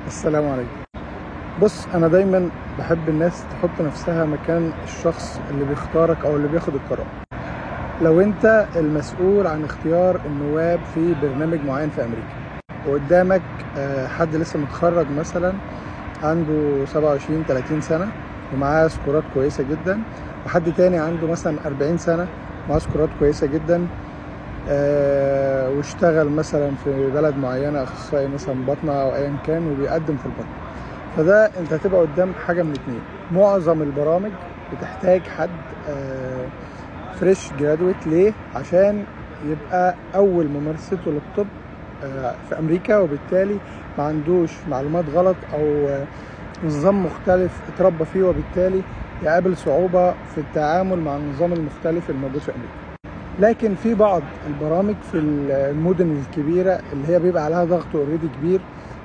السلام عليكم. بص، انا دايما بحب الناس تحط نفسها مكان الشخص اللي بيختارك او اللي بياخد القرار. لو انت المسؤول عن اختيار النواب في برنامج معين في امريكا، وقدامك حد لسه متخرج مثلا، عنده 27 30 سنة ومعاه سكورات كويسة جدا، وحد تاني عنده مثلا 40 سنة ومعاه سكورات كويسة جدا، واشتغل مثلا في بلد معينة اخصائي مثلا بطنة او ايا كان وبيقدم في البطنة. فده انت هتبقى قدام حاجه من اتنين. معظم البرامج بتحتاج حد فريش جرادويت. ليه؟ عشان يبقى اول ممارسته للطب في امريكا، وبالتالي ما عندوش معلومات غلط او نظام مختلف اتربى فيه، وبالتالي يقابل صعوبه في التعامل مع النظام المختلف الموجود في امريكا. لكن في بعض البرامج في المدن الكبيره اللي هي بيبقى عليها ضغط اوريدي كبير،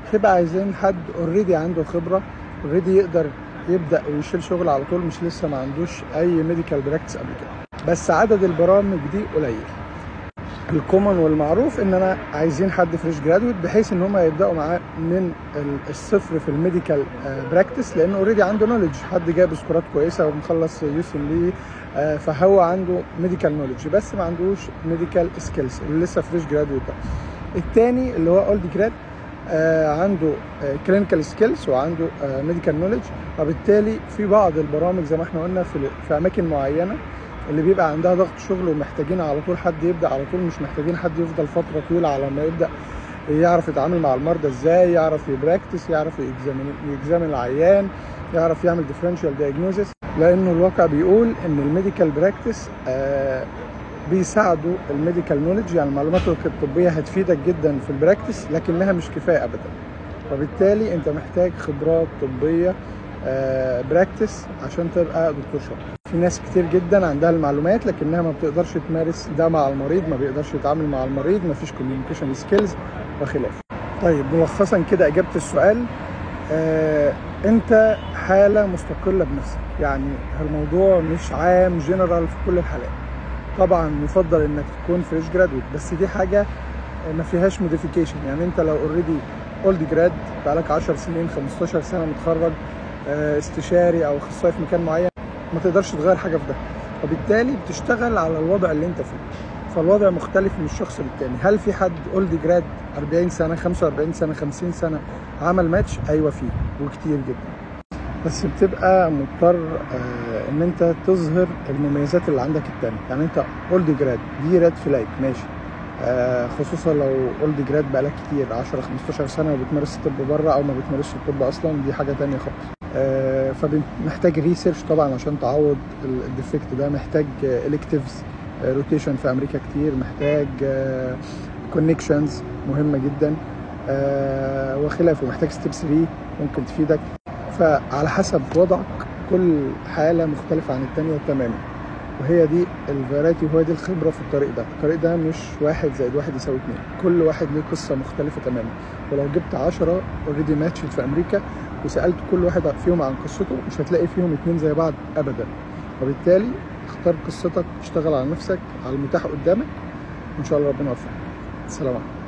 بتبقى عايزين حد اوريدي عنده خبره، اوريدي يقدر يبدا ويشيل شغل على طول، مش لسه ما عندوش اي ميديكال براكتس قبل كده. بس عدد البرامج دي قليل. الكومن والمعروف ان انا عايزين حد فريش جرادويت، بحيث ان هم يبداوا معاه من الصفر في الميديكال براكتس، لانه اوريدي عنده نولج، حد جايب سكورات كويسه ومخلص UCME، فهو عنده ميديكال نولج بس ما عندوش ميديكال سكيلز، اللي لسه فريش جرادويت ده. الثاني اللي هو اولد جراد، عنده كلينيكال سكيلز وعنده ميديكال نولج. وبالتالي في بعض البرامج زي ما احنا قلنا في اماكن معينه اللي بيبقى عندها ضغط شغل ومحتاجين على طول حد يبدا على طول، مش محتاجين حد يفضل فتره طويله على ما يبدا يعرف يتعامل مع المرضى ازاي، يعرف يبراكتس، يعرف يجزامن العيان، يعرف يعمل ديفرنشال دايجنوزس. لانه الواقع بيقول ان الميديكال براكتس بيساعدوا الميديكال نولج، يعني المعلومات الطبيه هتفيدك جدا في البراكتس، لكنها مش كفايه ابدا. وبالتالي انت محتاج خبرات طبيه براكتس عشان تبقى دكتور شاطر. في ناس كتير جدا عندها المعلومات لكنها ما بتقدرش تمارس ده مع المريض، ما بيقدرش يتعامل مع المريض، ما فيش كوميونيكيشن سكيلز وخلافه. طيب ملخصا كده اجابه السؤال، انت حاله مستقله بنفسك، يعني الموضوع مش عام جنرال في كل الحالات. طبعا يفضل انك تكون فريش جرادويت، بس دي حاجه ما فيهاش موديفيكيشن. يعني انت لو اوريدي اولد جراد بقالك 10 سنين 15 سنه متخرج، استشاري او اخصائي في مكان معين، ما تقدرش تغير حاجه في ده، وبالتالي بتشتغل على الوضع اللي انت فيه. فالوضع مختلف من الشخص للتاني. هل في حد اولد جراد 40 سنه 45 سنه 50 سنه عمل ماتش؟ ايوه فيه، وكتير جدا. بس بتبقى مضطر ان انت تظهر المميزات اللي عندك التانية. يعني انت اولد جراد دي ريد فلاج، ماشي، خصوصا لو اولد جراد بقالك كتير 10 15 سنه وبتمارس الطب بره او ما بتمارسش الطب اصلا، دي حاجه تانية خالص. فمحتاج ريسيرش طبعا عشان تعوض الديفكت ده، محتاج الكتيفز روتيشن في امريكا كتير، محتاج كونكشنز مهمه جدا وخلافه، محتاج ستيب 3 ممكن تفيدك. فعلى حسب وضعك كل حاله مختلفه عن التانية تماما، وهي دي الفرايتي وهي دي الخبره في الطريق ده. الطريق ده مش 1 زائد 1 يساوي 2، كل واحد ليه قصه مختلفه تماما. ولو جبت 10 اوريدي ماتشد في امريكا وسالت كل واحد فيهم عن قصته، مش هتلاقي فيهم 2 زي بعض ابدا. وبالتالي اختار قصتك، اشتغل على نفسك، على المتاح قدامك، وان شاء الله ربنا يوفقك. السلام عليكم.